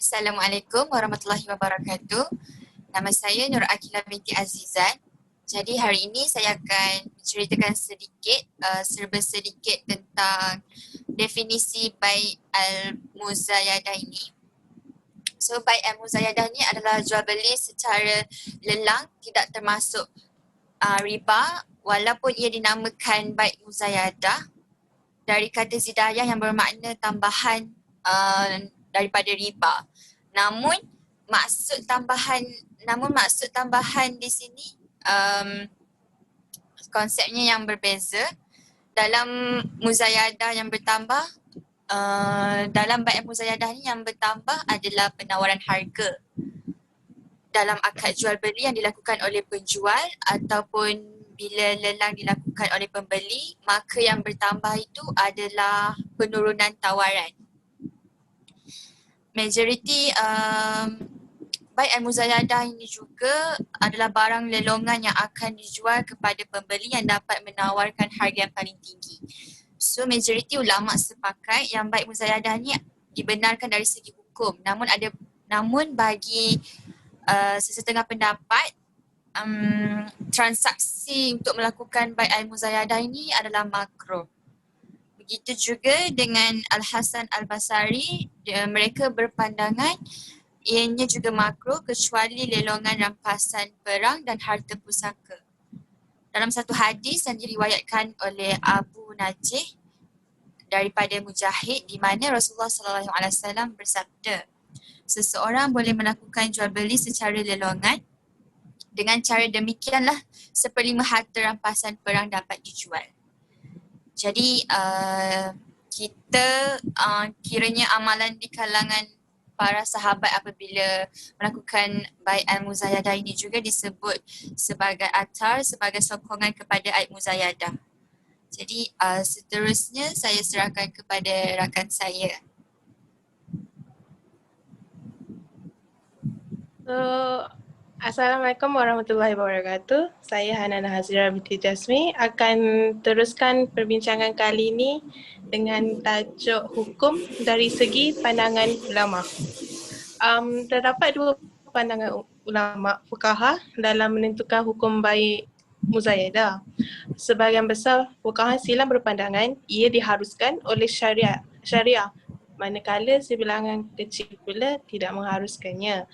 Assalamualaikum warahmatullahi wabarakatuh. Nama saya Nur Akila binti Azizan. Jadi hari ini saya akan menceritakan serba sedikit tentang definisi bai' al-muzayadah ini. So bai' al-muzayadah ini adalah jual beli secara lelang, tidak termasuk riba, walaupun ia dinamakan bai' muzayadah dari kata zidayah yang bermakna tambahan daripada riba. Namun maksud tambahan di sini konsepnya yang berbeza. Dalam muzayadah yang bertambah, dalam bai' muzayadah ni yang bertambah adalah penawaran harga dalam akad jual beli yang dilakukan oleh penjual ataupun bila lelang dilakukan oleh pembeli, maka yang bertambah itu adalah penurunan tawaran. Majoriti bai' al-muzayadah ini juga adalah barang lelongan yang akan dijual kepada pembeli yang dapat menawarkan harga yang paling tinggi. So majoriti ulama sepakat yang bai' muzayadah ni dibenarkan dari segi hukum. Namun bagi sesetengah pendapat, transaksi untuk melakukan bai' al-muzayadah ini adalah makruh. Begitu juga dengan Al-Hasan Al-Basri, mereka berpandangan ianya juga makruh kecuali lelongan rampasan perang dan harta pusaka. Dalam satu hadis yang diriwayatkan oleh Abu Najih daripada Mujahid, di mana Rasulullah SAW bersabda, seseorang boleh melakukan jual beli secara lelongan. Dengan cara demikianlah 1/5 harta rampasan perang dapat dijual. Jadi kita kiranya amalan di kalangan para sahabat apabila melakukan bai' al-muzayadah ini juga disebut sebagai athar, sebagai sokongan kepada ait muzayadah. Jadi seterusnya saya serahkan kepada rakan saya. Assalamualaikum warahmatullahi wabarakatuh. Saya Hanana Hazira binti Jasmi akan teruskan perbincangan kali ini dengan tajuk hukum dari segi pandangan ulama. Terdapat dua pandangan ulama fuqaha dalam menentukan hukum bai' muzayadah. Sebahagian besar fuqaha silam berpandangan ia diharuskan oleh syariah, manakala sebilangan kecil pula tidak mengharuskannya.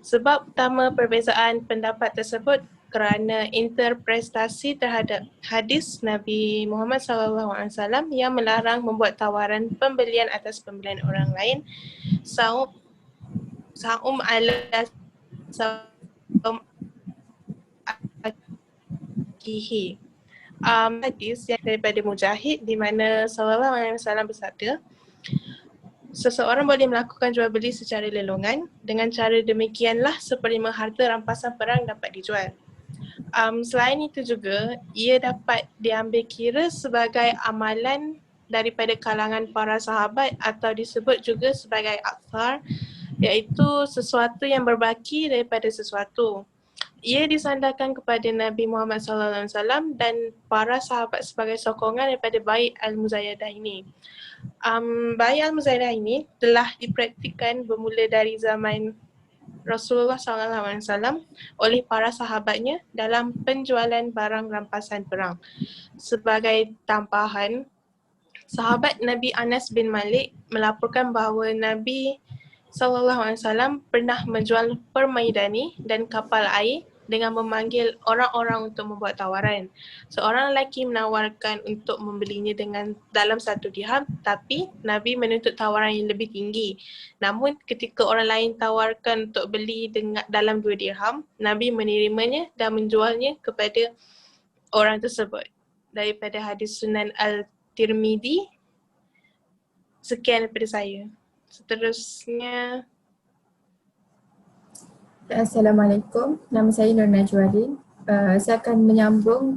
Sebab utama perbezaan pendapat tersebut kerana interpretasi terhadap hadis Nabi Muhammad SAW yang melarang membuat tawaran pembelian atas pembelian orang lain, sa'um ala sa'um akihi. Hadis yang daripada Mujahid di mana SAW bersabda, seseorang boleh melakukan jual beli secara lelongan. Dengan cara demikianlah 1/5 harta rampasan perang dapat dijual. Selain itu juga, ia dapat diambil kira sebagai amalan daripada kalangan para sahabat atau disebut juga sebagai athar, iaitu sesuatu yang berbaki daripada sesuatu. Ia disandarkan kepada Nabi Muhammad SAW dan para sahabat sebagai sokongan daripada bai' al-muzayadah ini. Bai' al-muzayadah ini telah dipraktikkan bermula dari zaman Rasulullah SAW oleh para sahabatnya dalam penjualan barang rampasan perang. Sebagai tambahan, sahabat Nabi Anas bin Malik melaporkan bahawa Nabi SAW pernah menjual permaidani dan kapal air dengan memanggil orang-orang untuk membuat tawaran. Seorang lelaki menawarkan untuk membelinya dalam 1 dirham, tapi Nabi menuntut tawaran yang lebih tinggi. Namun ketika orang lain tawarkan untuk beli dalam 2 dirham, Nabi menerimanya dan menjualnya kepada orang tersebut. Daripada hadis Sunan Al-Tirmidzi. Sekian daripada saya. Seterusnya, Assalamualaikum, nama saya Nur Najwarin. Saya akan menyambung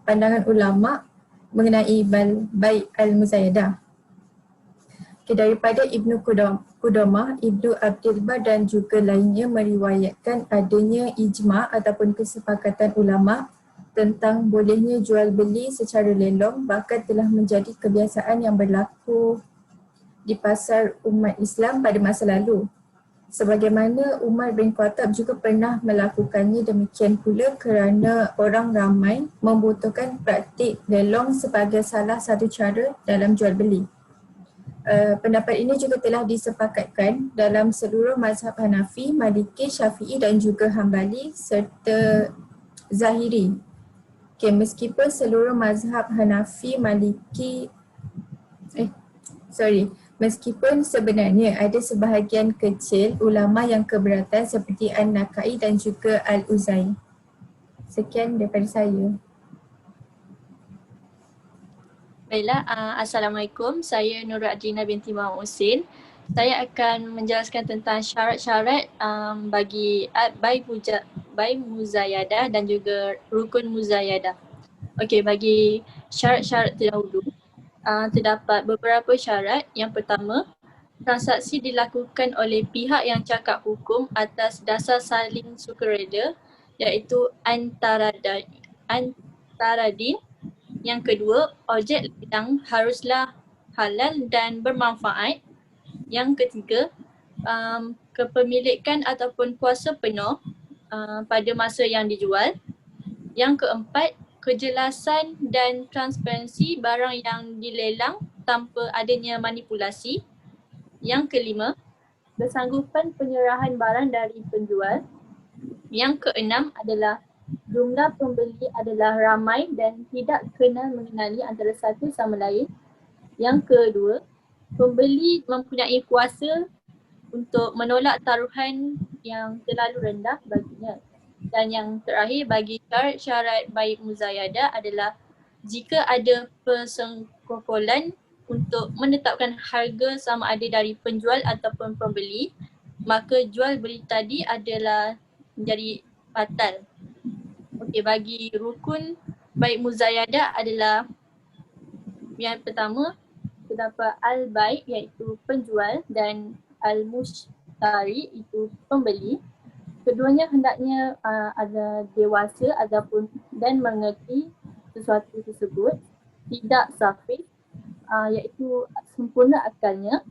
pandangan ulama mengenai bai' al-muzayadah. Daripada Ibnu Qudamah, Ibnu Abdul Bar dan juga lainnya meriwayatkan adanya ijma' ataupun kesepakatan ulama tentang bolehnya jual beli secara lelong, bahkan telah menjadi kebiasaan yang berlaku di pasar umat Islam pada masa lalu. Sebagaimana Umar bin Khattab juga pernah melakukannya, demikian pula kerana orang ramai membutuhkan praktik lelong sebagai salah satu cara dalam jual beli. Pendapat ini juga telah disepakatkan dalam seluruh mazhab Hanafi, Maliki, Syafi'i dan juga Hambali serta Zahiri. Meskipun seluruh mazhab Hanafi, Maliki Meskipun sebenarnya ada sebahagian kecil ulama yang keberatan seperti An-Nakai dan juga Al-Uzai. Sekian daripada saya. Baiklah, Assalamualaikum. Saya Nurul Adrina binti Muhammad Husin. Saya akan menjelaskan tentang syarat-syarat bagi bai muzayadah dan juga rukun muzayadah. Okey, bagi syarat-syarat terdahulu, terdapat beberapa syarat. Yang pertama, transaksi dilakukan oleh pihak yang cakap hukum atas dasar saling sukarela, iaitu antaradin. Yang kedua, objek lelang haruslah halal dan bermanfaat. Yang ketiga, kepemilikan ataupun kuasa penuh pada masa yang dijual. Yang keempat, kejelasan dan transparansi barang yang dilelang tanpa adanya manipulasi. Yang kelima, kesanggupan penyerahan barang dari penjual. Yang keenam adalah jumlah pembeli adalah ramai dan tidak kenal mengenali antara satu sama lain. Yang kedua, pembeli mempunyai kuasa untuk menolak taruhan yang terlalu rendah baginya. Dan yang terakhir, bagi syarat bai muzayadah adalah jika ada persengkokolan untuk menetapkan harga sama ada dari penjual ataupun pembeli, maka jual beli tadi adalah menjadi batal. Okey, bagi rukun bai muzayadah adalah yang pertama, terdapat al-bai iaitu penjual dan al-mushtari itu pembeli. Keduanya hendaknya ada dewasa ataupun dan mengerti sesuatu tersebut, tidak safih, iaitu sempurna akalnya,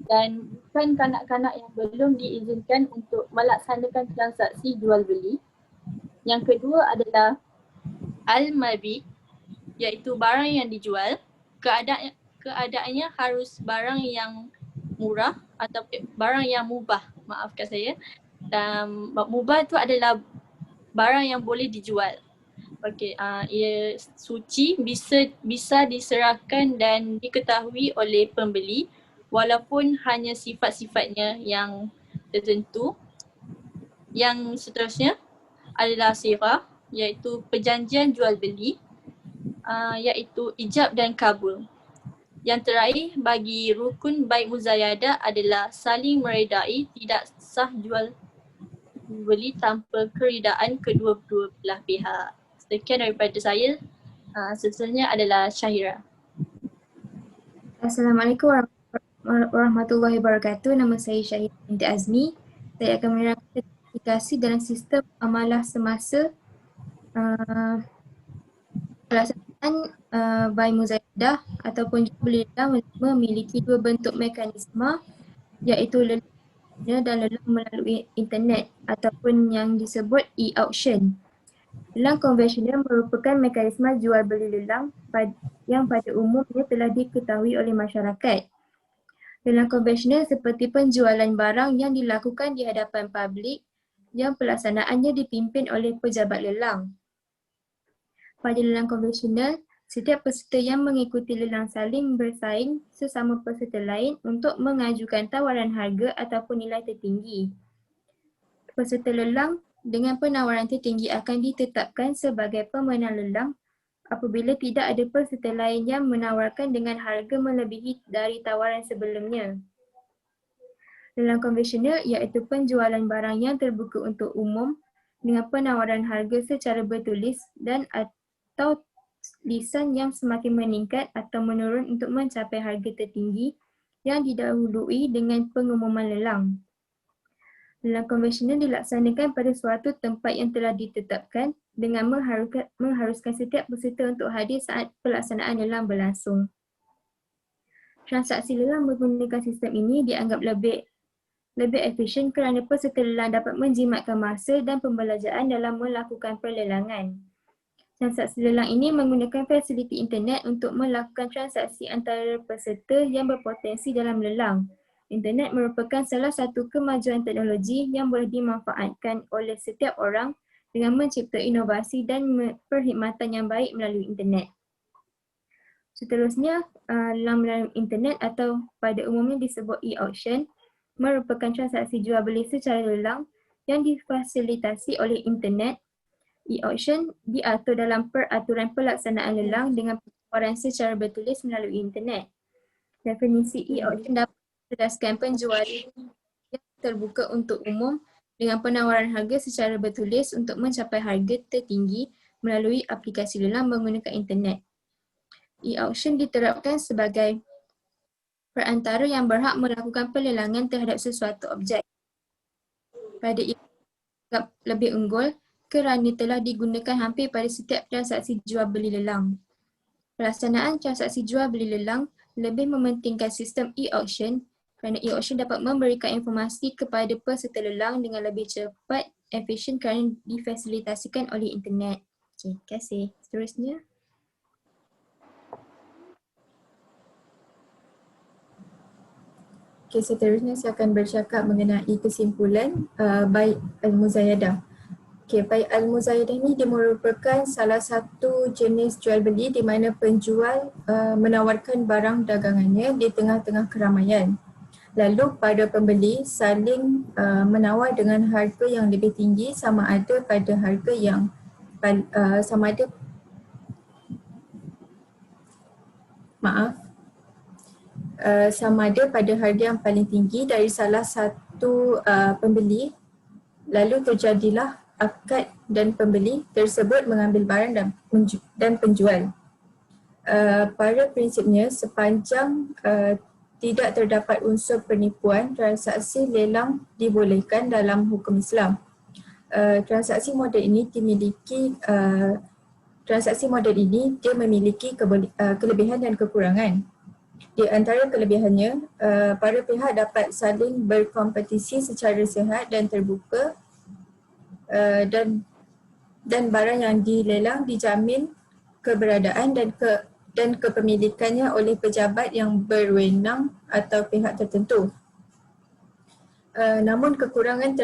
dan bukan kanak-kanak yang belum diizinkan untuk melaksanakan transaksi jual beli. Yang kedua adalah al-mabi, iaitu barang yang dijual. Keadaannya harus barang yang murah atau barang yang mubah, maafkan saya. Dan mubah itu adalah barang yang boleh dijual. Okey, ia suci, bisa diserahkan dan diketahui oleh pembeli walaupun hanya sifat-sifatnya yang tertentu. Yang seterusnya adalah sirah, iaitu perjanjian jual beli, iaitu ijab dan kabul. Yang terakhir, bagi rukun bai muzayadah adalah saling meredai, tidak sah jual beli tanpa keridaan kedua-dua belah pihak. Sekian daripada saya. Seterusnya adalah Syahira. Assalamualaikum warahmatullahi wabarakatuh. Nama saya Syahira binti Azmi. Saya akan menerangkan sertifikasi dalam sistem amalah semasa pelaksanaan bai muzayadah ataupun jual beli lelang memiliki dua bentuk mekanisme, iaitu lelang dan lelang melalui internet ataupun yang disebut e-auction. Lelang konvensional merupakan mekanisme jual beli lelang yang pada umumnya telah diketahui oleh masyarakat. Lelang konvensional seperti penjualan barang yang dilakukan di hadapan publik yang pelaksanaannya dipimpin oleh pejabat lelang. Pada lelang konvensional, setiap peserta yang mengikuti lelang saling bersaing sesama peserta lain untuk mengajukan tawaran harga ataupun nilai tertinggi. Peserta lelang dengan penawaran tertinggi akan ditetapkan sebagai pemenang lelang apabila tidak ada peserta lain yang menawarkan dengan harga melebihi dari tawaran sebelumnya. Lelang konvensional iaitu penjualan barang yang terbuka untuk umum dengan penawaran harga secara bertulis dan atau lisan yang semakin meningkat atau menurun untuk mencapai harga tertinggi yang didahului dengan pengumuman lelang. Lelang konvensional dilaksanakan pada suatu tempat yang telah ditetapkan dengan mengharuskan setiap peserta untuk hadir saat pelaksanaan lelang berlangsung. Transaksi lelang menggunakan sistem ini dianggap lebih efisien kerana peserta lelang dapat menjimatkan masa dan pembelajaran dalam melakukan perlelangan. Transaksi lelang ini menggunakan fasiliti internet untuk melakukan transaksi antara peserta yang berpotensi dalam lelang. Internet merupakan salah satu kemajuan teknologi yang boleh dimanfaatkan oleh setiap orang dengan mencipta inovasi dan perkhidmatan yang baik melalui internet. Seterusnya, lelang melalui internet atau pada umumnya disebut e-auction merupakan transaksi jual beli secara lelang yang difasilitasi oleh internet. E-auction diatur dalam peraturan pelaksanaan lelang dengan penawaran secara bertulis melalui internet. Definisi e-auction dapat menjelaskan penjualan yang terbuka untuk umum dengan penawaran harga secara bertulis untuk mencapai harga tertinggi melalui aplikasi lelang menggunakan internet. E-auction diterapkan sebagai perantara yang berhak melakukan pelelangan terhadap sesuatu objek. Pada e-auction lebih unggul kerana telah digunakan hampir pada setiap transaksi jual beli lelang. Pelaksanaan transaksi jual beli lelang lebih mementingkan sistem e-auction kerana e-auction dapat memberikan informasi kepada peserta lelang dengan lebih cepat, efisien kerana difasilitasikan oleh internet. Okey, terima kasih. Seterusnya. Okay, seterusnya saya akan bercakap mengenai kesimpulan by Al-Muzayadah. Okay, by Al-Muzayadah ini dia merupakan salah satu jenis jual beli di mana penjual menawarkan barang dagangannya di tengah-tengah keramaian. Lalu pada pembeli saling menawar dengan harga yang lebih tinggi sama ada pada harga yang sama ada pada harga yang paling tinggi dari salah satu pembeli, lalu terjadilah akad dan pembeli tersebut mengambil barang dan penjual. Pada prinsipnya sepanjang tidak terdapat unsur penipuan, transaksi lelang dibolehkan dalam hukum Islam. Transaksi model ini dia memiliki kelebihan dan kekurangan. Di antara kelebihannya, para pihak dapat saling berkompetisi secara sihat dan terbuka dan barang yang dilelang dijamin keberadaan dan kepemilikannya oleh pejabat yang berwenang atau pihak tertentu. Namun kekurangan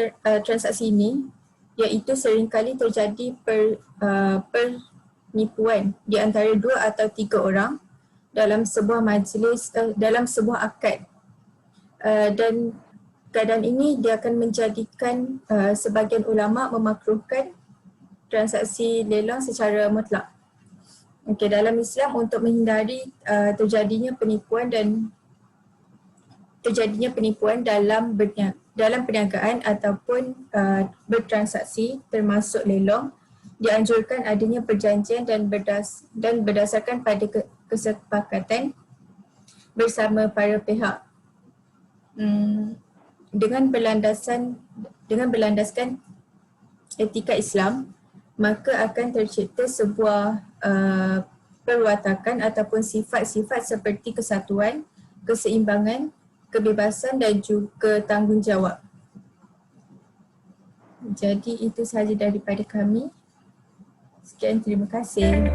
transaksi ini iaitu seringkali terjadi penipuan di antara 2 atau 3 orang dalam sebuah majlis, dalam sebuah akad, dan keadaan ini dia akan menjadikan sebahagian ulama memakruhkan transaksi lelang secara mutlak. Okey, dalam Islam untuk menghindari terjadinya penipuan dalam perniagaan ataupun bertransaksi termasuk lelong, dianjurkan adanya perjanjian dan berdasarkan pada kesepakatan bersama para pihak dengan berlandaskan etika Islam, maka akan tercipta sebuah perwatakan ataupun sifat-sifat seperti kesatuan, keseimbangan, kebebasan dan juga tanggungjawab. Jadi itu sahaja daripada kami. Sekian, terima kasih.